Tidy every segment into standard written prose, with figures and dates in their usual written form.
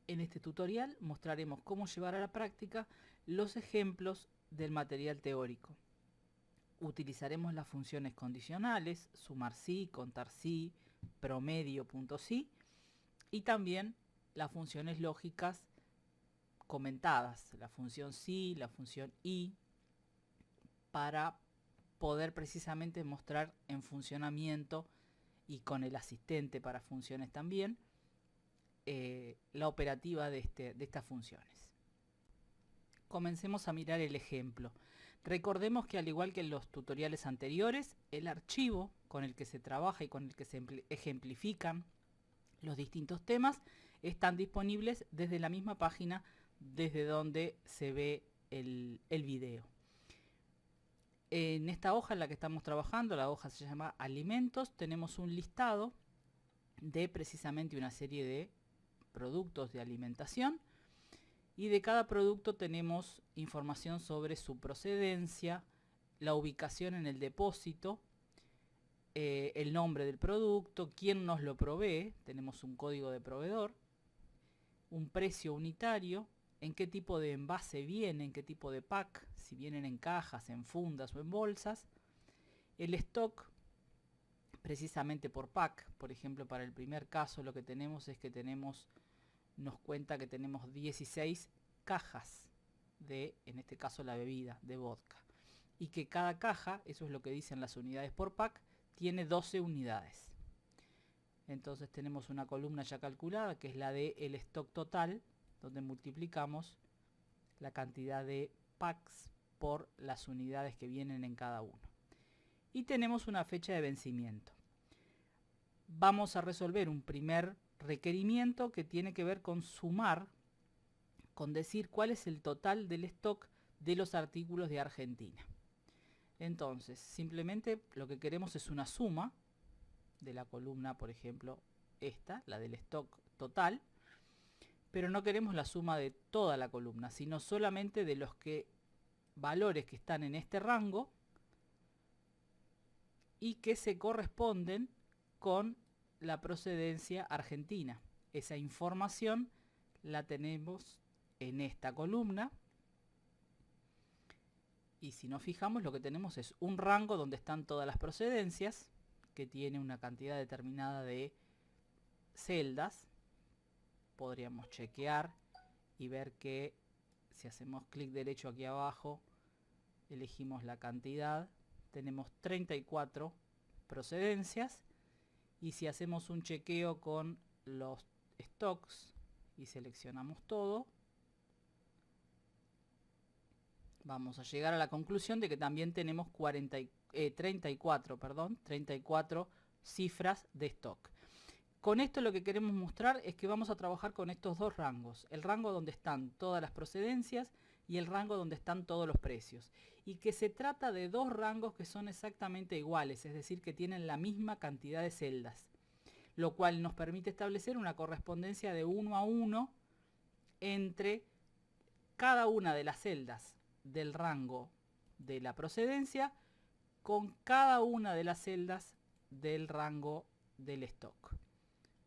En este tutorial mostraremos cómo llevar a la práctica los ejemplos del material teórico. Utilizaremos las funciones condicionales, sumar sí, contar sí, promedio, punto sí, y también las funciones lógicas comentadas, la función sí, la función y, para poder precisamente mostrar en funcionamiento y con el asistente para funciones también la operativa de estas funciones. Comencemos a mirar el ejemplo. Recordemos que al igual que en los tutoriales anteriores, el archivo con el que se trabaja y con el que se ejemplifican los distintos temas están disponibles desde la misma página desde donde se ve el video. En esta hoja en la que estamos trabajando, la hoja se llama alimentos, tenemos un listado de precisamente una serie de productos de alimentación, y de cada producto tenemos información sobre su procedencia, la ubicación en el depósito, el nombre del producto, quién nos lo provee, tenemos un código de proveedor, un precio unitario, en qué tipo de envase viene, en qué tipo de pack, si vienen en cajas, en fundas o en bolsas, el stock precisamente por pack. Por ejemplo, para el primer caso lo que tenemos es que nos cuenta que tenemos 16 cajas de, en este caso, la bebida de vodka, y que cada caja, eso es lo que dicen las unidades por pack, tiene 12 unidades. Entonces tenemos una columna ya calculada, que es la de el stock total, donde multiplicamos la cantidad de packs por las unidades que vienen en cada uno. Y tenemos una fecha de vencimiento. Vamos a resolver un primer requerimiento que tiene que ver con sumar, con decir cuál es el total del stock de los artículos de Argentina. Entonces, simplemente lo que queremos es una suma de la columna, por ejemplo, esta, la del stock total, pero no queremos la suma de toda la columna, sino solamente de los valores que están en este rango y que se corresponden con la procedencia argentina. Esa información la tenemos en esta columna, y si nos fijamos lo que tenemos es un rango donde están todas las procedencias, que tiene una cantidad determinada de celdas. Podríamos chequear y ver que si hacemos clic derecho aquí abajo, elegimos la cantidad, tenemos 34 procedencias, y si hacemos un chequeo con los stocks y seleccionamos todo, vamos a llegar a la conclusión de que también tenemos 34 cifras de stock. Con esto lo que queremos mostrar es que vamos a trabajar con estos dos rangos, el rango donde están todas las procedencias y el rango donde están todos los precios, y que se trata de dos rangos que son exactamente iguales, es decir, que tienen la misma cantidad de celdas, lo cual nos permite establecer una correspondencia de 1 a 1 entre cada una de las celdas del rango de la procedencia con cada una de las celdas del rango del stock,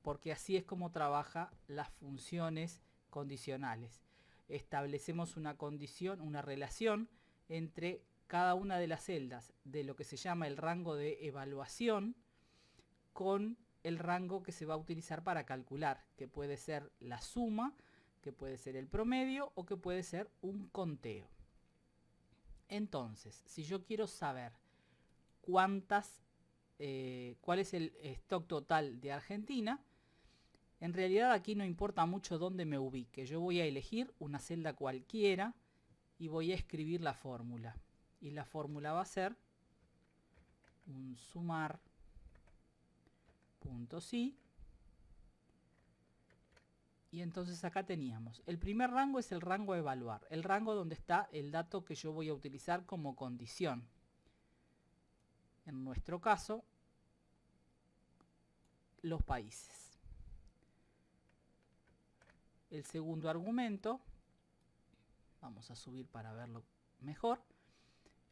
porque así es como trabaja las funciones condicionales. Establecemos una condición, una relación entre cada una de las celdas de lo que se llama el rango de evaluación con el rango que se va a utilizar para calcular, que puede ser la suma, que puede ser el promedio o que puede ser un conteo. Entonces, si yo quiero saber cuál es el stock total de Argentina, en realidad aquí no importa mucho dónde me ubique. Yo voy a elegir una celda cualquiera y voy a escribir la fórmula. Y la fórmula va a ser un sumar punto sí. Y entonces acá teníamos, el primer rango es el rango a evaluar, el rango donde está el dato que yo voy a utilizar como condición. En nuestro caso, los países. El segundo argumento, vamos a subir para verlo mejor,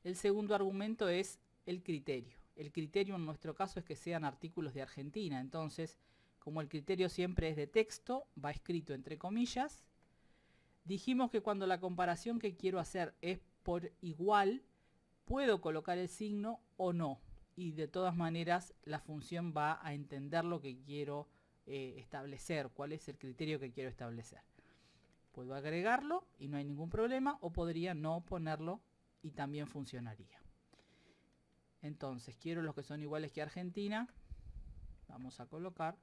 el segundo argumento es el criterio. El criterio en nuestro caso es que sean artículos de Argentina, entonces Como el criterio siempre es de texto, va escrito entre comillas. Dijimos que cuando la comparación que quiero hacer es por igual, puedo colocar el signo o no. Y de todas maneras la función va a entender lo que quiero establecer, cuál es el criterio que quiero establecer. Puedo agregarlo y no hay ningún problema, o podría no ponerlo y también funcionaría. Entonces, quiero los que son iguales que Argentina. Vamos a colocar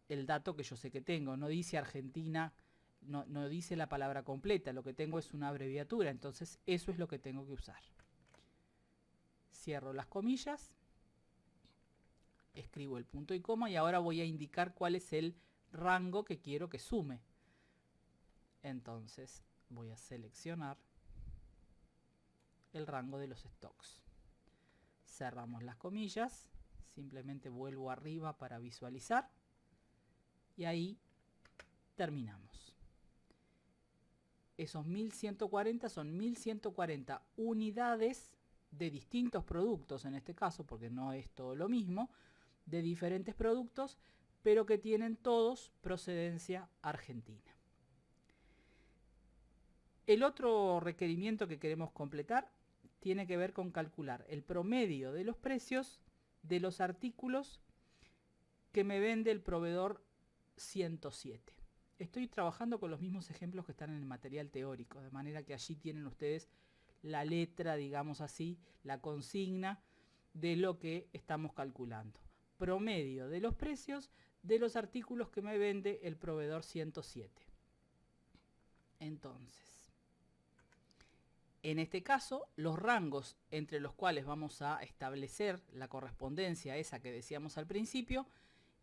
el dato que yo sé que tengo. No dice Argentina, no dice la palabra completa, lo que tengo es una abreviatura, entonces eso es lo que tengo que usar. Cierro las comillas, escribo el punto y coma y ahora voy a indicar cuál es el rango que quiero que sume. Entonces voy a seleccionar el rango de los stocks. Cerramos las comillas, simplemente vuelvo arriba para visualizar y ahí terminamos. Esos 1140 son 1140 unidades de distintos productos, en este caso, porque no es todo lo mismo, de diferentes productos, pero que tienen todos procedencia argentina. El otro requerimiento que queremos completar tiene que ver con calcular el promedio de los precios de los artículos que me vende el proveedor 107. Estoy trabajando con los mismos ejemplos que están en el material teórico, de manera que allí tienen ustedes la letra, digamos así, la consigna de lo que estamos calculando. Promedio de los precios de los artículos que me vende el proveedor 107. Entonces, en este caso, los rangos entre los cuales vamos a establecer la correspondencia esa que decíamos al principio,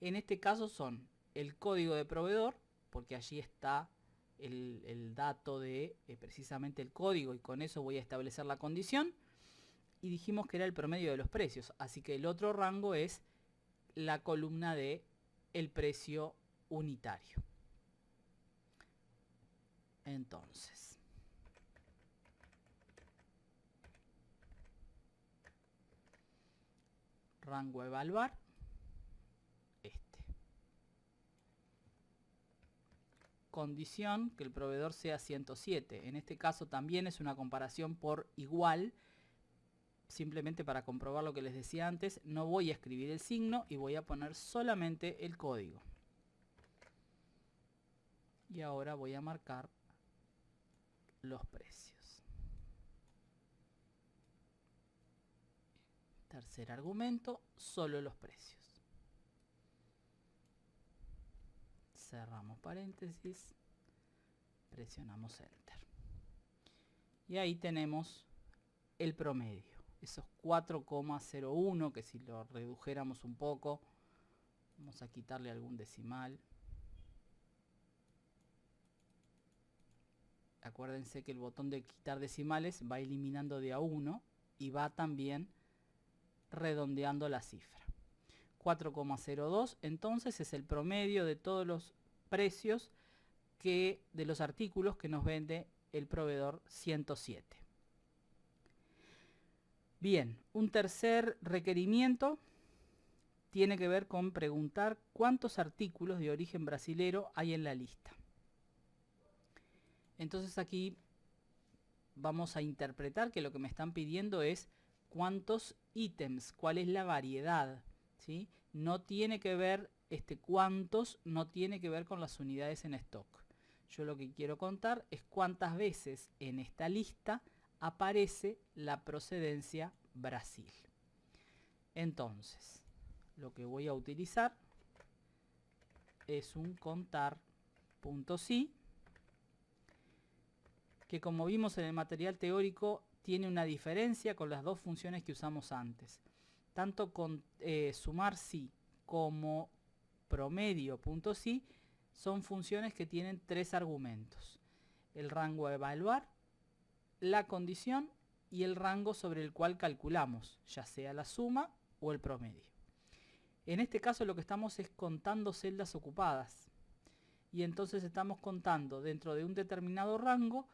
en este caso son el código de proveedor, porque allí está el dato de precisamente el código y con eso voy a establecer la condición. Y dijimos que era el promedio de los precios, así que el otro rango es la columna de el precio unitario. Entonces, rango a evaluar, condición que el proveedor sea 107. En este caso también es una comparación por igual. Simplemente para comprobar lo que les decía antes, no voy a escribir el signo y voy a poner solamente el código. Y ahora voy a marcar los precios. Tercer argumento, solo los precios. Cerramos paréntesis, presionamos Enter. Y ahí tenemos el promedio. Esos 4,01 que si lo redujéramos un poco, vamos a quitarle algún decimal. Acuérdense que el botón de quitar decimales va eliminando de a 1 y va también redondeando la cifra. 4,02 entonces es el promedio de todos los precios de los artículos que nos vende el proveedor 107. Bien, un tercer requerimiento tiene que ver con preguntar cuántos artículos de origen brasilero hay en la lista. Entonces aquí vamos a interpretar que lo que me están pidiendo es cuántos ítems, cuál es la variedad, ¿sí? No tiene que ver, cuántos no tiene que ver con las unidades en stock. Yo lo que quiero contar es cuántas veces en esta lista aparece la procedencia Brasil. Entonces, lo que voy a utilizar es un contar.si, que como vimos en el material teórico tiene una diferencia con las dos funciones que usamos antes. Tanto con sumar si como promedio.si son funciones que tienen tres argumentos: el rango a evaluar, la condición y el rango sobre el cual calculamos, ya sea la suma o el promedio. En este caso lo que estamos es contando celdas ocupadas y entonces estamos contando dentro de un determinado rango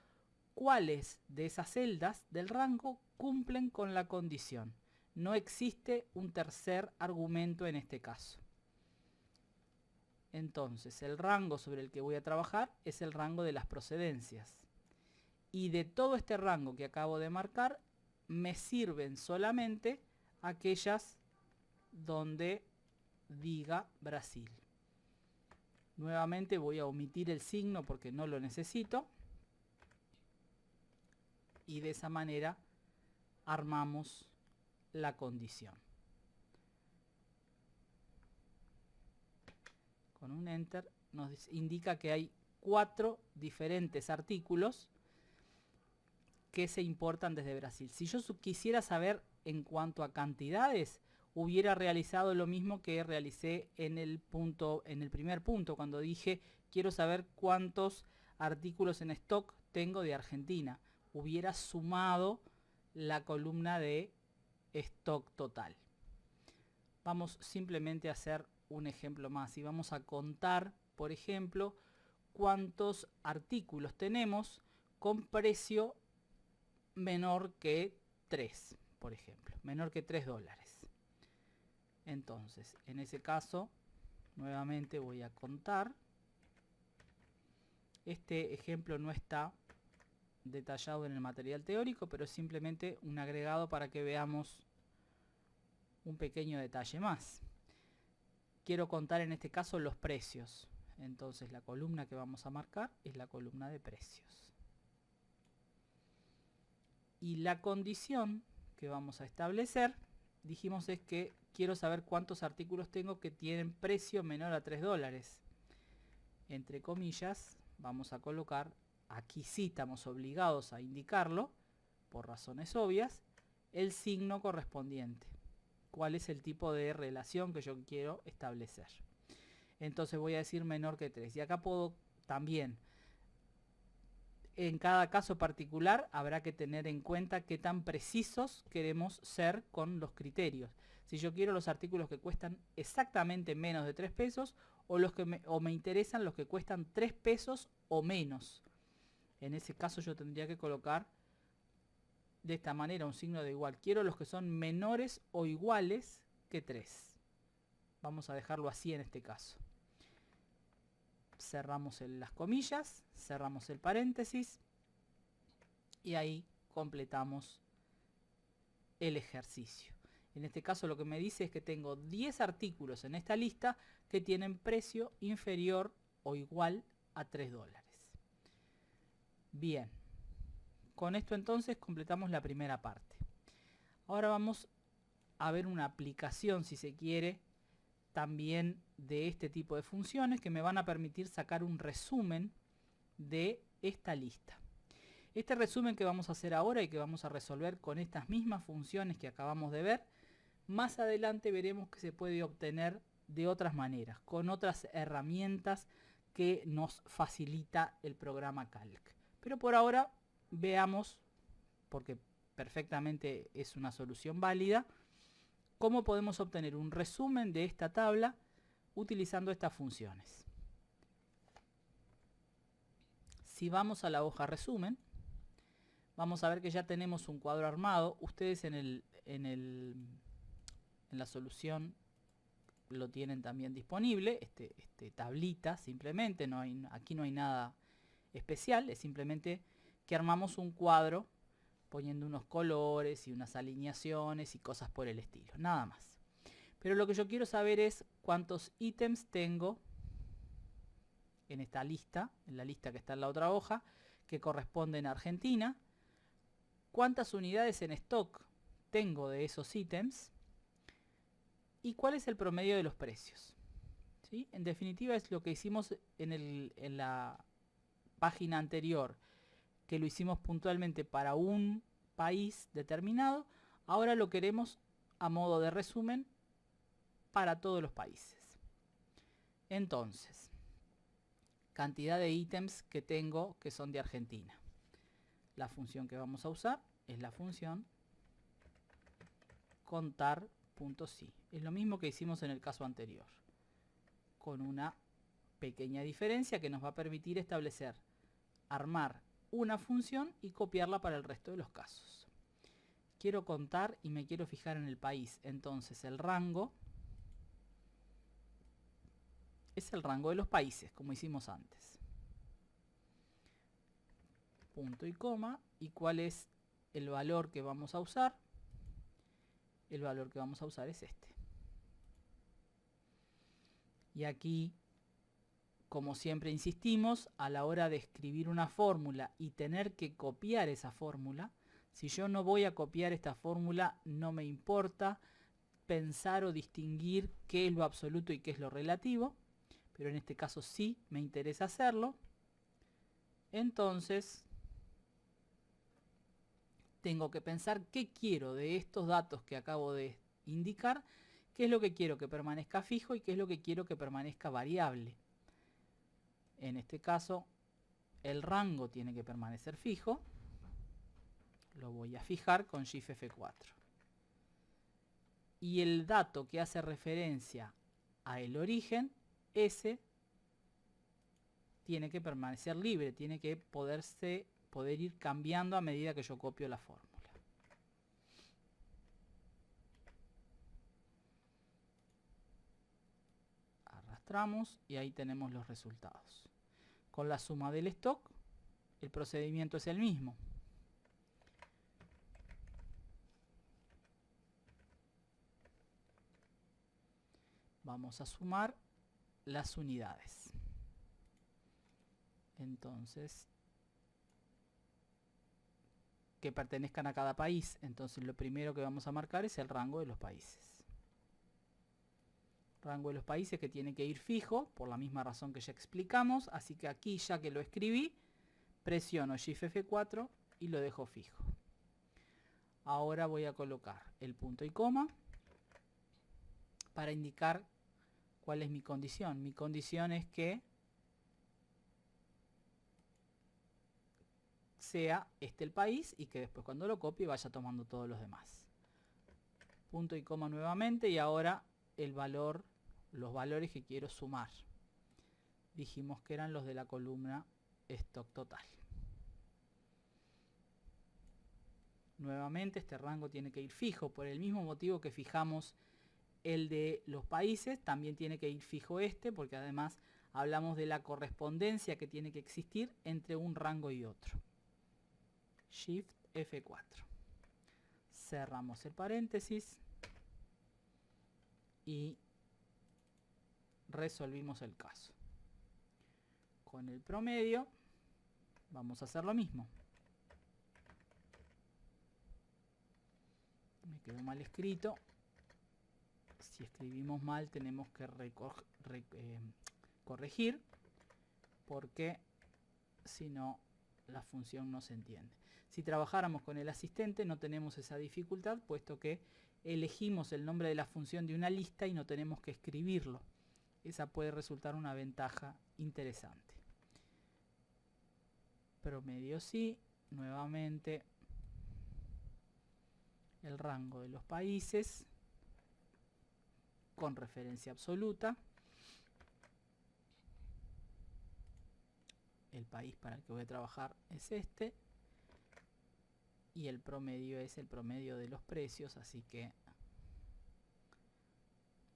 cuáles de esas celdas del rango cumplen con la condición. No existe un tercer argumento en este caso. Entonces el rango sobre el que voy a trabajar es el rango de las procedencias. Y de todo este rango que acabo de marcar, me sirven solamente aquellas donde diga Brasil. Nuevamente voy a omitir el signo porque no lo necesito. Y de esa manera armamos la condición. Con un Enter nos indica que hay 4 diferentes artículos que se importan desde Brasil. Si yo quisiera saber en cuanto a cantidades, hubiera realizado lo mismo que realicé en el primer punto, cuando dije quiero saber cuántos artículos en stock tengo de Argentina. Hubiera sumado la columna de stock total. Vamos simplemente a hacer un ejemplo más y vamos a contar, por ejemplo, cuántos artículos tenemos con precio menor que 3, por ejemplo, menor que $3. Entonces, en ese caso, nuevamente voy a contar. Este ejemplo no está detallado en el material teórico, pero es simplemente un agregado para que veamos un pequeño detalle más. Quiero contar en este caso los precios. Entonces la columna que vamos a marcar es la columna de precios. Y la condición que vamos a establecer, dijimos, es que quiero saber cuántos artículos tengo que tienen precio menor a $3. Entre comillas, vamos a colocar, aquí sí estamos obligados a indicarlo, por razones obvias, el signo correspondiente. ¿Cuál es el tipo de relación que yo quiero establecer? Entonces voy a decir menor que 3. Y acá puedo también, en cada caso particular, habrá que tener en cuenta qué tan precisos queremos ser con los criterios. Si yo quiero los artículos que cuestan exactamente menos de 3 pesos o me interesan los que cuestan 3 pesos o menos. En ese caso yo tendría que colocar de esta manera un signo de igual. Quiero los que son menores o iguales que 3. Vamos a dejarlo así en este caso. Cerramos las comillas, cerramos el paréntesis y ahí completamos el ejercicio. En este caso lo que me dice es que tengo 10 artículos en esta lista que tienen precio inferior o igual a $3. Bien, con esto entonces completamos la primera parte. Ahora vamos a ver una aplicación, si se quiere, también de este tipo de funciones que me van a permitir sacar un resumen de esta lista. Este resumen que vamos a hacer ahora y que vamos a resolver con estas mismas funciones que acabamos de ver, más adelante veremos que se puede obtener de otras maneras, con otras herramientas que nos facilita el programa Calc. Pero por ahora veamos, porque perfectamente es una solución válida, cómo podemos obtener un resumen de esta tabla utilizando estas funciones. Si vamos a la hoja resumen, vamos a ver que ya tenemos un cuadro armado. Ustedes en la solución lo tienen también disponible, este tablita simplemente, aquí no hay nada especial, es simplemente que armamos un cuadro poniendo unos colores y unas alineaciones y cosas por el estilo, nada más. Pero lo que yo quiero saber es cuántos ítems tengo en esta lista, en la lista que está en la otra hoja, que corresponden a Argentina, cuántas unidades en stock tengo de esos ítems y cuál es el promedio de los precios. ¿Sí? En definitiva es lo que hicimos en la página anterior, que lo hicimos puntualmente para un país determinado. Ahora lo queremos a modo de resumen para todos los países. Entonces, cantidad de ítems que tengo que son de Argentina. La función que vamos a usar es la función contar.si. Es lo mismo que hicimos en el caso anterior, con una pequeña diferencia que nos va a permitir establecer, armar una función y copiarla para el resto de los casos. Quiero contar y me quiero fijar en el país, entonces el rango es el rango de los países, como hicimos antes. Punto y coma. ¿Y cuál es el valor que vamos a usar? El valor que vamos a usar es este. Y aquí, como siempre insistimos, a la hora de escribir una fórmula y tener que copiar esa fórmula, si yo no voy a copiar esta fórmula, no me importa pensar o distinguir qué es lo absoluto y qué es lo relativo, pero en este caso sí me interesa hacerlo. Entonces tengo que pensar qué quiero de estos datos que acabo de indicar, qué es lo que quiero que permanezca fijo y qué es lo que quiero que permanezca variable. En este caso, el rango tiene que permanecer fijo. Lo voy a fijar con Shift F4. Y el dato que hace referencia a el origen, ese tiene que permanecer libre, tiene que poder ir cambiando a medida que yo copio la fórmula. Arrastramos y ahí tenemos los resultados. Con la suma del stock, el procedimiento es el mismo. Vamos a sumar las unidades. Entonces, que pertenezcan a cada país. Entonces lo primero que vamos a marcar es el rango de los países. Rango de los países que tiene que ir fijo, por la misma razón que ya explicamos. Así que aquí, ya que lo escribí, presiono Shift F4 y lo dejo fijo. Ahora voy a colocar el punto y coma para indicar cuál es mi condición. Mi condición es que sea este el país y que después cuando lo copie vaya tomando todos los demás. Punto y coma nuevamente y ahora el valor, los valores que quiero sumar. Dijimos que eran los de la columna stock total. Nuevamente este rango tiene que ir fijo por el mismo motivo que fijamos el de los países, también tiene que ir fijo este porque además hablamos de la correspondencia que tiene que existir entre un rango y otro. Shift F4. Cerramos el paréntesis y resolvimos el caso. Con el promedio vamos a hacer lo mismo. Me quedó mal escrito. Si escribimos mal tenemos que corregir porque si no la función no se entiende. Si trabajáramos con el asistente no tenemos esa dificultad, puesto que elegimos el nombre de la función de una lista y no tenemos que escribirlo. Esa puede resultar una ventaja interesante. Promedio sí, nuevamente el rango de los países con referencia absoluta. El país para el que voy a trabajar es este. Y el promedio es el promedio de los precios, así que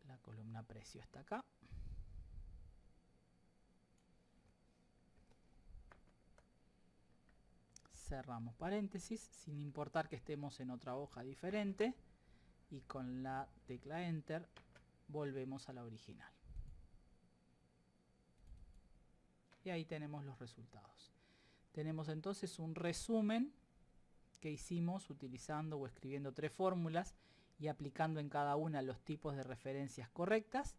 la columna precio está acá. Cerramos paréntesis, sin importar que estemos en otra hoja diferente. Y con la tecla Enter volvemos a la original. Y ahí tenemos los resultados. Tenemos entonces un resumen que hicimos utilizando o escribiendo 3 fórmulas y aplicando en cada una los tipos de referencias correctas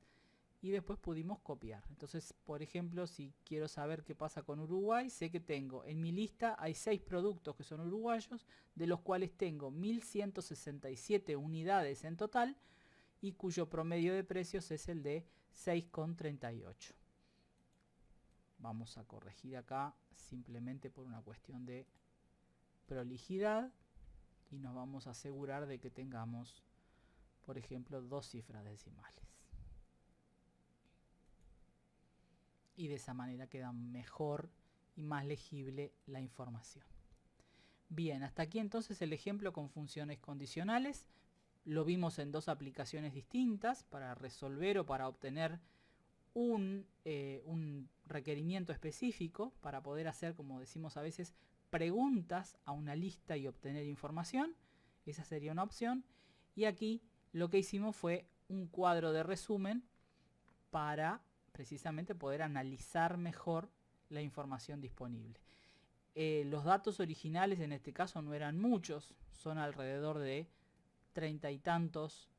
y después pudimos copiar. Entonces, por ejemplo, si quiero saber qué pasa con Uruguay, sé que tengo en mi lista hay 6 productos que son uruguayos, de los cuales tengo 1167 unidades en total y cuyo promedio de precios es el de 6,38. Vamos a corregir acá simplemente por una cuestión de prolijidad y nos vamos a asegurar de que tengamos, por ejemplo, 2 cifras decimales. Y de esa manera queda mejor y más legible la información. Bien, hasta aquí entonces el ejemplo con funciones condicionales. Lo vimos en 2 aplicaciones distintas para resolver o para obtener un requerimiento específico para poder hacer, como decimos a veces, preguntas a una lista y obtener información. Esa sería una opción. Y aquí lo que hicimos fue un cuadro de resumen para precisamente poder analizar mejor la información disponible. Los datos originales en este caso no eran muchos, son alrededor de 30 y tantos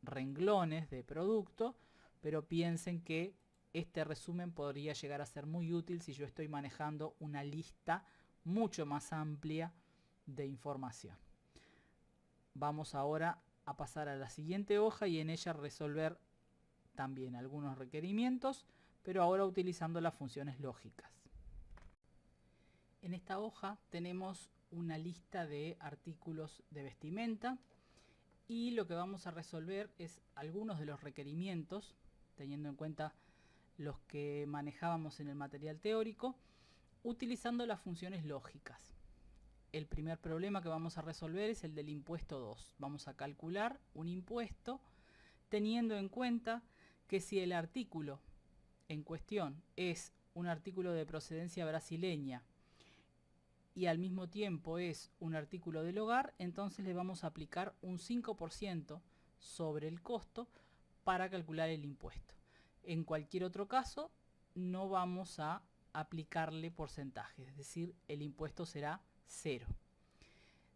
renglones de producto, pero piensen que este resumen podría llegar a ser muy útil si yo estoy manejando una lista mucho más amplia de información. Vamos ahora a pasar a la siguiente hoja y en ella resolver también algunos requerimientos, pero ahora utilizando las funciones lógicas. En esta hoja tenemos una lista de artículos de vestimenta y lo que vamos a resolver es algunos de los requerimientos, teniendo en cuenta los que manejábamos en el material teórico, utilizando las funciones lógicas. El primer problema que vamos a resolver es el del impuesto 2. Vamos a calcular un impuesto teniendo en cuenta que si el artículo en cuestión es un artículo de procedencia brasileña y al mismo tiempo es un artículo del hogar, entonces le vamos a aplicar un 5% sobre el costo para calcular el impuesto. En cualquier otro caso no vamos a aplicarle porcentajes, es decir, el impuesto será 0.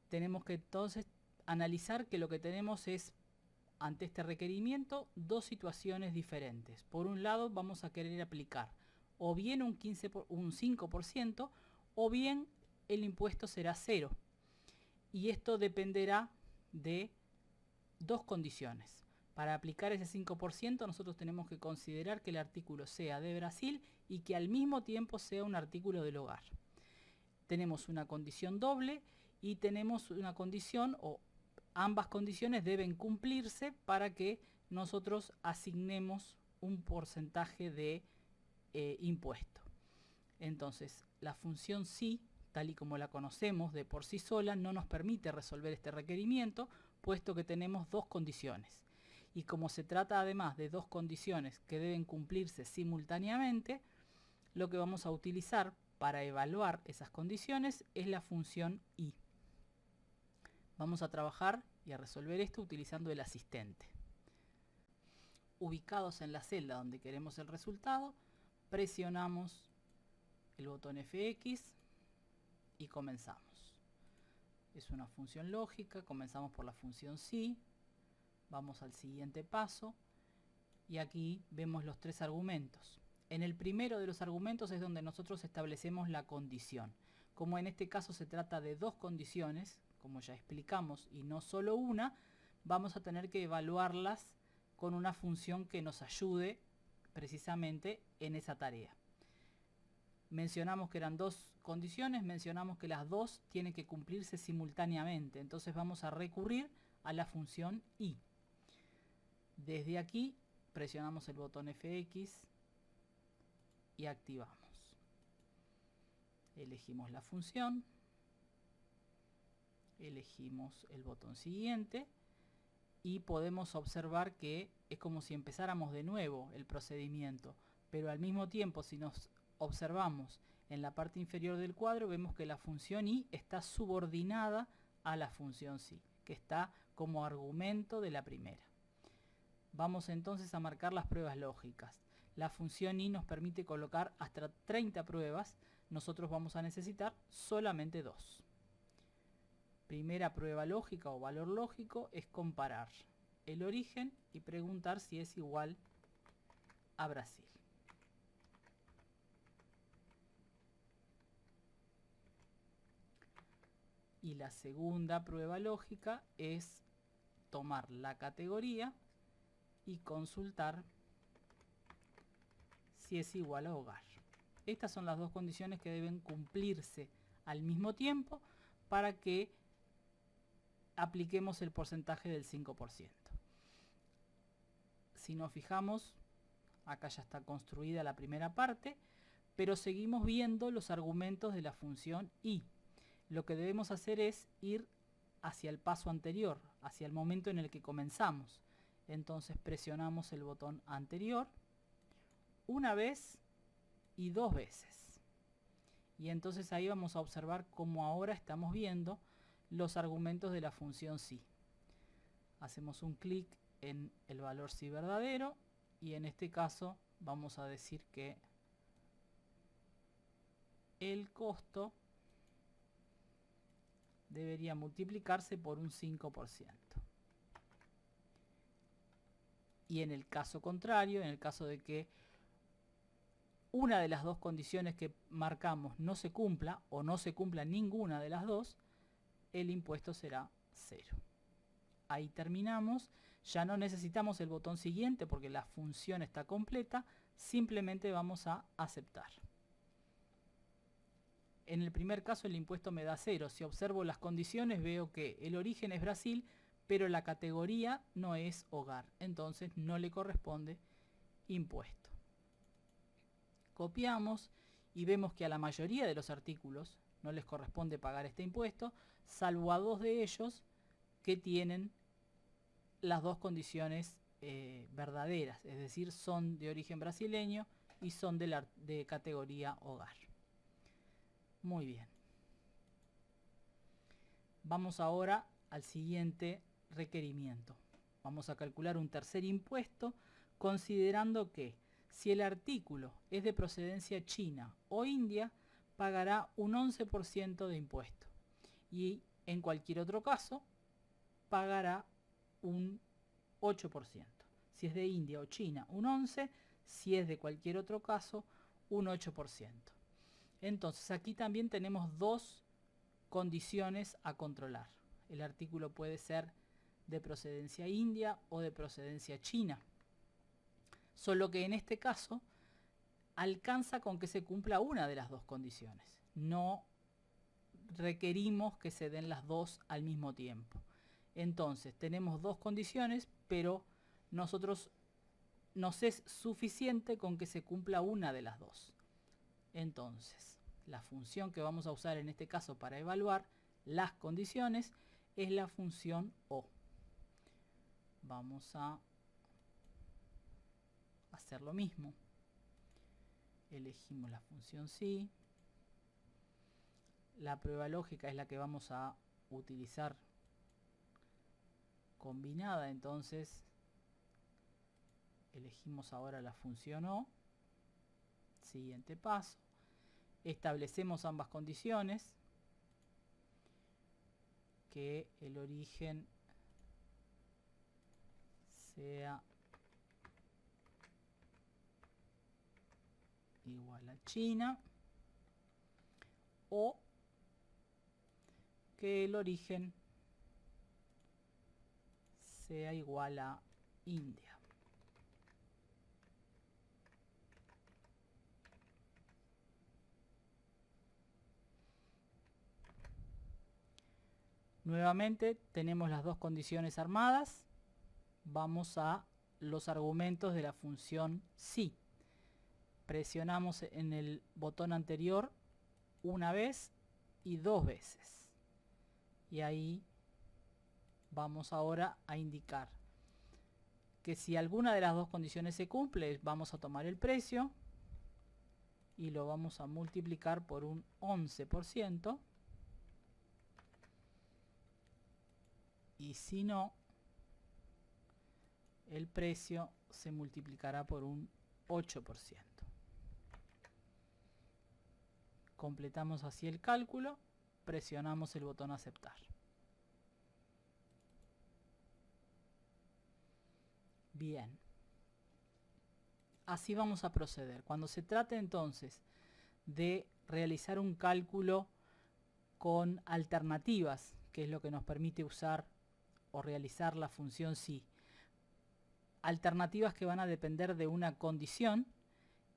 Tenemos que entonces analizar que lo que tenemos es, ante este requerimiento, dos situaciones diferentes. Por un lado vamos a querer aplicar o bien un 5% o bien el impuesto será 0. Y esto dependerá de dos condiciones. Para aplicar ese 5% nosotros tenemos que considerar que el artículo sea de Brasil y que al mismo tiempo sea un artículo del hogar. Tenemos una condición doble y tenemos una condición, o ambas condiciones deben cumplirse para que nosotros asignemos un porcentaje de impuesto. Entonces, la función sí, tal y como la conocemos de por sí sola, no nos permite resolver este requerimiento, puesto que tenemos dos condiciones. Y como se trata además de dos condiciones que deben cumplirse simultáneamente, lo que vamos a utilizar para evaluar esas condiciones es la función i. Vamos a trabajar y a resolver esto utilizando el asistente. Ubicados en la celda donde queremos el resultado, presionamos el botón FX y comenzamos. Es una función lógica, comenzamos por la función sí, vamos al siguiente paso y aquí vemos los tres argumentos. En el primero de los argumentos es donde nosotros establecemos la condición. Como en este caso se trata de dos condiciones, como ya explicamos, y no solo una, vamos a tener que evaluarlas con una función que nos ayude precisamente en esa tarea. Mencionamos que eran dos condiciones, mencionamos que las dos tienen que cumplirse simultáneamente, entonces vamos a recurrir a la función i. Desde aquí presionamos el botón FX y activamos. Elegimos la función, elegimos el botón siguiente y podemos observar que es como si empezáramos de nuevo el procedimiento, pero al mismo tiempo, si nos observamos en la parte inferior del cuadro, vemos que la función i está subordinada a la función sí, que está como argumento de la primera. Vamos entonces a marcar las pruebas lógicas. La función i nos permite colocar hasta 30 pruebas, nosotros vamos a necesitar solamente 2. Primera prueba lógica o valor lógico es comparar el origen y preguntar si es igual a Brasil. Y la segunda prueba lógica es tomar la categoría y consultar si es igual a hogar. Estas son las dos condiciones que deben cumplirse al mismo tiempo para que apliquemos el porcentaje del 5%. Si nos fijamos, acá ya está construida la primera parte, pero seguimos viendo los argumentos de la función i. Lo que debemos hacer es ir hacia el paso anterior, hacia el momento en el que comenzamos. Entonces presionamos el botón anterior, una vez y 2 veces. Y entonces ahí vamos a observar cómo ahora estamos viendo los argumentos de la función sí. Hacemos un clic en el valor sí verdadero y en este caso vamos a decir que el costo debería multiplicarse por un 5%. Y en el caso contrario, en el caso de que una de las dos condiciones que marcamos no se cumpla o no se cumpla ninguna de las dos, el impuesto será 0. Ahí terminamos. Ya no necesitamos el botón siguiente porque la función está completa. Simplemente vamos a aceptar. En el primer caso el impuesto me da 0. Si observo las condiciones veo que el origen es Brasil, pero la categoría no es hogar. Entonces no le corresponde impuesto. Copiamos y vemos que a la mayoría de los artículos no les corresponde pagar este impuesto, salvo a 2 de ellos que tienen las dos condiciones verdaderas, es decir, son de origen brasileño y son de categoría hogar. Muy bien. Vamos ahora al siguiente requerimiento. Vamos a calcular un tercer impuesto considerando que si el artículo es de procedencia china o india, pagará un 11% de impuesto y en cualquier otro caso pagará un 8%. Si es de India o China, un 11%, si es de cualquier otro caso, un 8%. Entonces aquí también tenemos dos condiciones a controlar. El artículo puede ser de procedencia india o de procedencia china. Solo que en este caso alcanza con que se cumpla una de las dos condiciones. No requerimos que se den las dos al mismo tiempo. Entonces tenemos dos condiciones, pero nosotros nos es suficiente con que se cumpla una de las dos. Entonces, la función que vamos a usar en este caso para evaluar las condiciones es la función O. Vamos a hacer lo mismo. Elegimos la función sí. La prueba lógica es la que vamos a utilizar combinada, entonces elegimos ahora la función O. Siguiente paso. Establecemos ambas condiciones. Que el origen sea igual a China o que el origen sea igual a India. Nuevamente tenemos las dos condiciones armadas. Vamos a los argumentos de la función sí. Presionamos en el botón anterior una vez y 2 veces. Y ahí vamos ahora a indicar que si alguna de las dos condiciones se cumple, vamos a tomar el precio y lo vamos a multiplicar por un 11%. Y si no, el precio se multiplicará por un 8%. Completamos así el cálculo, presionamos el botón aceptar. Bien. Así vamos a proceder. Cuando se trate entonces de realizar un cálculo con alternativas, que es lo que nos permite usar o realizar la función sí, alternativas que van a depender de una condición.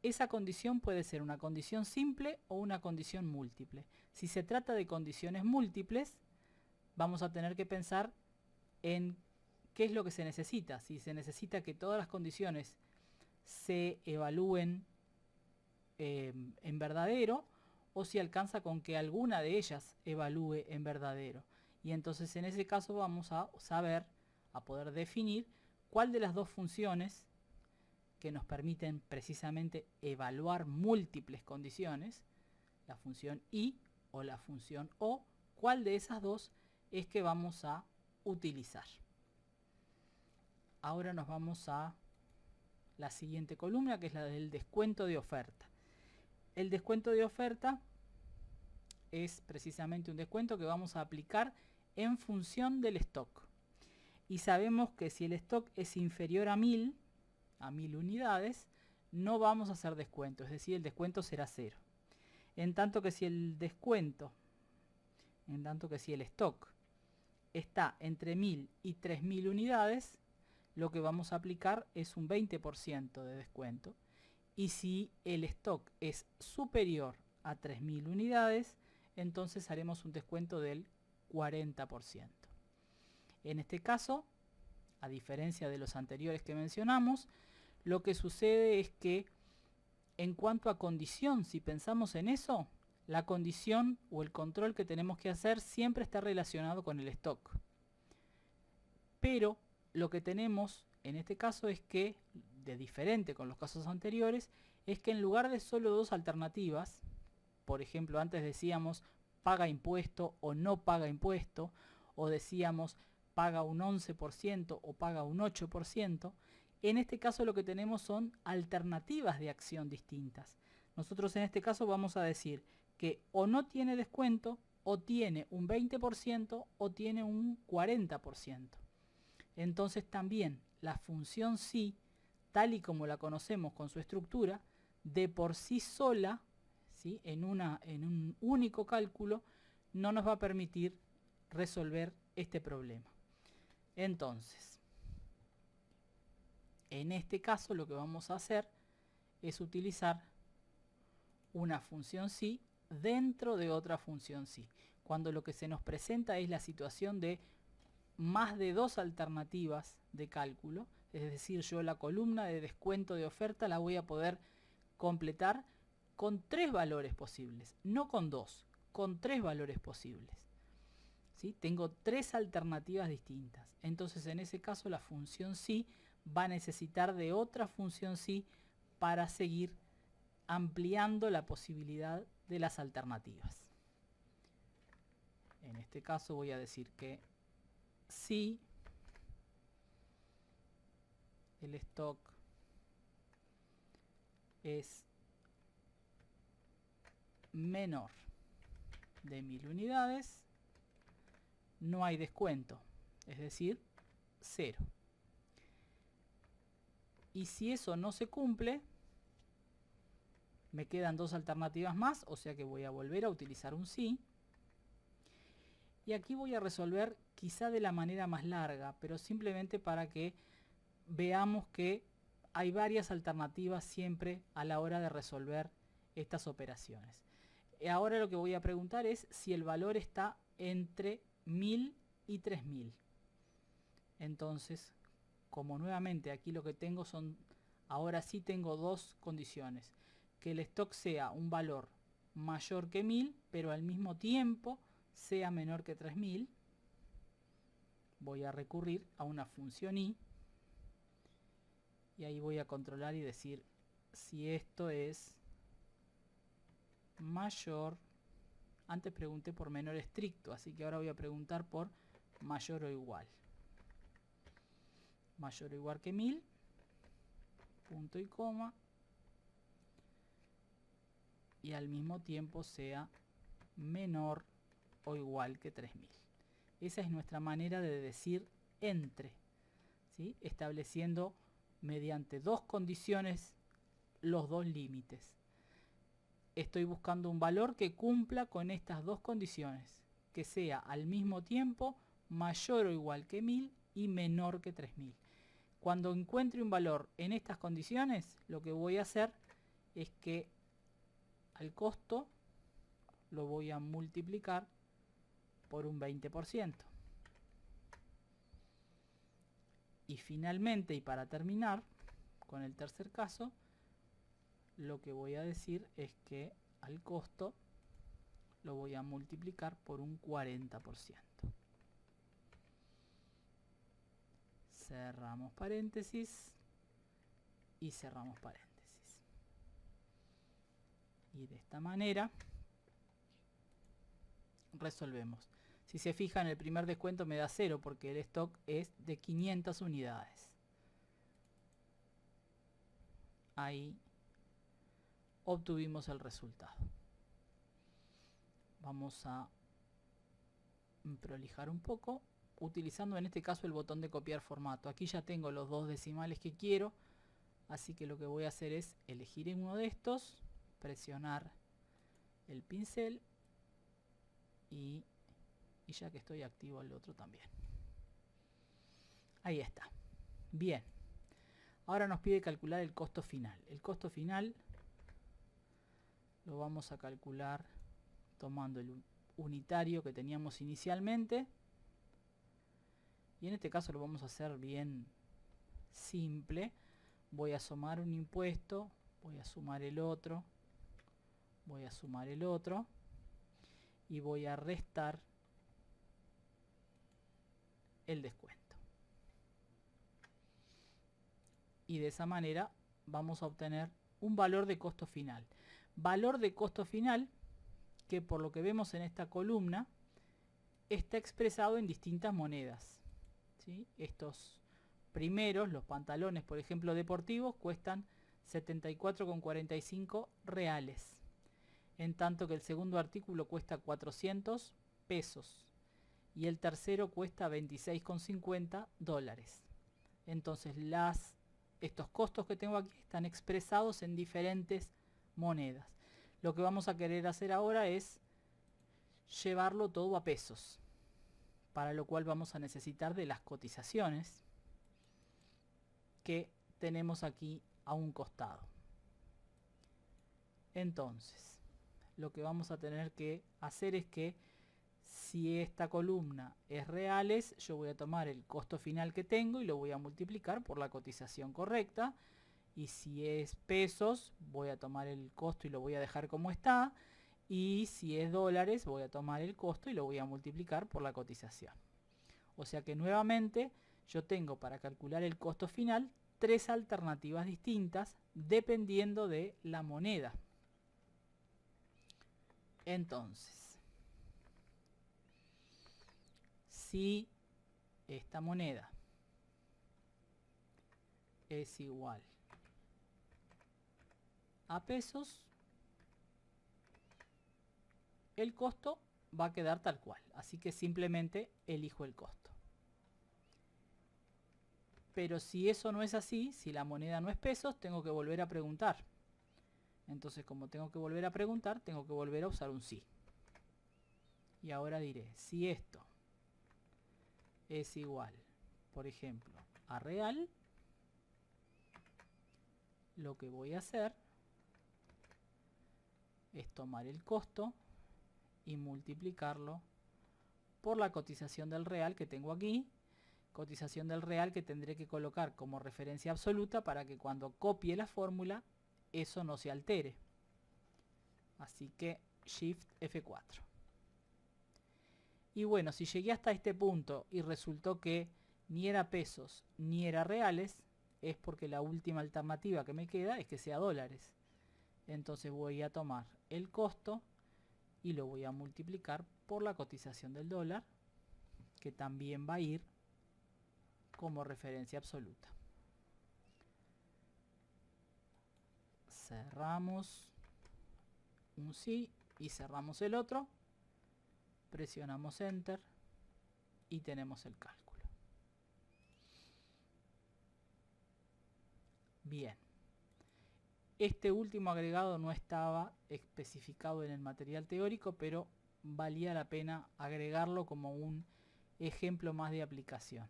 Esa condición puede ser una condición simple o una condición múltiple. Si se trata de condiciones múltiples, vamos a tener que pensar en qué es lo que se necesita. Si se necesita que todas las condiciones se evalúen en verdadero, o si alcanza con que alguna de ellas evalúe en verdadero. Y entonces en ese caso vamos a saber, a poder definir cuál de las dos funciones que nos permiten precisamente evaluar múltiples condiciones, la función y o la función o, ¿cuál de esas dos es que vamos a utilizar? Ahora nos vamos a la siguiente columna, que es la del descuento de oferta. El descuento de oferta es precisamente un descuento que vamos a aplicar en función del stock. Y sabemos que si el stock es inferior a 1000 unidades, no vamos a hacer descuento, es decir, el descuento será 0. En tanto que si el stock está entre 1000 y 3000 unidades, lo que vamos a aplicar es un 20% de descuento. Y si el stock es superior a 3000 unidades, entonces haremos un descuento del 40%. En este caso, a diferencia de los anteriores que mencionamos, lo que sucede es que en cuanto a condición, si pensamos en eso, la condición o el control que tenemos que hacer siempre está relacionado con el stock. Pero lo que tenemos en este caso es que, de diferente con los casos anteriores, es que en lugar de solo dos alternativas, por ejemplo, antes decíamos paga impuesto o no paga impuesto, o decíamos paga un 11% o paga un 8%, en este caso lo que tenemos son alternativas de acción distintas. Nosotros en este caso vamos a decir que o no tiene descuento, o tiene un 20% o tiene un 40%. Entonces también la función sí, tal y como la conocemos con su estructura, de por sí sola, ¿sí?, en un único cálculo, no nos va a permitir resolver este problema. Entonces, en este caso lo que vamos a hacer es utilizar una función sí dentro de otra función sí. Cuando lo que se nos presenta es la situación de más de dos alternativas de cálculo, es decir, yo la columna de descuento de oferta la voy a poder completar con 3 valores posibles, no con 2, con 3 valores posibles. ¿Sí? Tengo 3 alternativas distintas. Entonces en ese caso la función sí va a necesitar de otra función sí para seguir ampliando la posibilidad de las alternativas. En este caso voy a decir que si el stock es menor de 1000 unidades, no hay descuento, es decir, 0. Y si eso no se cumple, me quedan 2 alternativas más, o sea que voy a volver a utilizar un sí. Y aquí voy a resolver quizá de la manera más larga, pero simplemente para que veamos que hay varias alternativas siempre a la hora de resolver estas operaciones. Ahora lo que voy a preguntar es si el valor está entre 1000 y 3000. Entonces, como nuevamente aquí lo que tengo son, ahora sí tengo dos condiciones. Que el stock sea un valor mayor que 1000, pero al mismo tiempo sea menor que 3000. Voy a recurrir a una función i. Y ahí voy a controlar y decir si esto es mayor. Antes pregunté por menor estricto, así que ahora voy a preguntar por mayor o igual. Mayor o igual que 1000, punto y coma, y al mismo tiempo sea menor o igual que 3000. Esa es nuestra manera de decir entre, ¿sí?, estableciendo mediante dos condiciones los dos límites. Estoy buscando un valor que cumpla con estas dos condiciones, que sea al mismo tiempo mayor o igual que 1000 y menor que 3000. Cuando encuentre un valor en estas condiciones, lo que voy a hacer es que al costo lo voy a multiplicar por un 20%. Y finalmente, y para terminar con el tercer caso, lo que voy a decir es que al costo lo voy a multiplicar por un 40%. Cerramos paréntesis y cerramos paréntesis. Y de esta manera resolvemos. Si se fijan, el primer descuento me da 0 porque el stock es de 500 unidades. Ahí obtuvimos el resultado. Vamos a prolijar un poco, utilizando en este caso el botón de copiar formato. Aquí ya tengo los 2 decimales que quiero, así que lo que voy a hacer es elegir en uno de estos, presionar el pincel y ya que estoy activo el otro también. Ahí está. Bien. Ahora nos pide calcular el costo final. El costo final lo vamos a calcular tomando el unitario que teníamos inicialmente. Y en este caso lo vamos a hacer bien simple. Voy a sumar un impuesto, voy a sumar el otro, voy a sumar el otro y voy a restar el descuento. Y de esa manera vamos a obtener un valor de costo final. Valor de costo final que, por lo que vemos en esta columna, está expresado en distintas monedas, ¿sí? Estos primeros, los pantalones, por ejemplo, deportivos, cuestan 74,45 reales. En tanto que el segundo artículo cuesta 400 pesos. Y el tercero cuesta 26,50 dólares. Entonces estos costos que tengo aquí están expresados en diferentes monedas. Lo que vamos a querer hacer ahora es llevarlo todo a pesos, para lo cual vamos a necesitar de las cotizaciones que tenemos aquí a un costado. Entonces, lo que vamos a tener que hacer es que si esta columna es reales, yo voy a tomar el costo final que tengo y lo voy a multiplicar por la cotización correcta. Y si es pesos, voy a tomar el costo y lo voy a dejar como está. Y si es dólares, voy a tomar el costo y lo voy a multiplicar por la cotización. O sea que nuevamente yo tengo para calcular el costo final 3 alternativas distintas dependiendo de la moneda. Entonces, si esta moneda es igual a pesos, el costo va a quedar tal cual. Así que simplemente elijo el costo. Pero si eso no es así, si la moneda no es pesos, tengo que volver a preguntar. Entonces, como tengo que volver a preguntar, tengo que volver a usar un si. Y ahora diré, si esto es igual, por ejemplo, a real, lo que voy a hacer es tomar el costo y multiplicarlo por la cotización del real que tengo aquí. Cotización del real que tendré que colocar como referencia absoluta para que cuando copie la fórmula eso no se altere. Así que Shift F4. Y bueno, si llegué hasta este punto y resultó que ni era pesos ni era reales, es porque la última alternativa que me queda es que sea dólares. Entonces voy a tomar el costo y lo voy a multiplicar por la cotización del dólar, que también va a ir como referencia absoluta. Cerramos un sí y cerramos el otro. Presionamos Enter y tenemos el cálculo. Bien. Este último agregado no estaba especificado en el material teórico, pero valía la pena agregarlo como un ejemplo más de aplicación.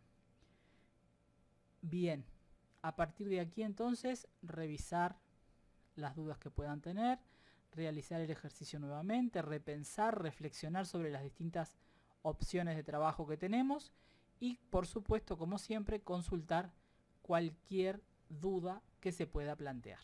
Bien, a partir de aquí entonces revisar las dudas que puedan tener, realizar el ejercicio nuevamente, repensar, reflexionar sobre las distintas opciones de trabajo que tenemos y, por supuesto, como siempre, consultar cualquier duda que se pueda plantear.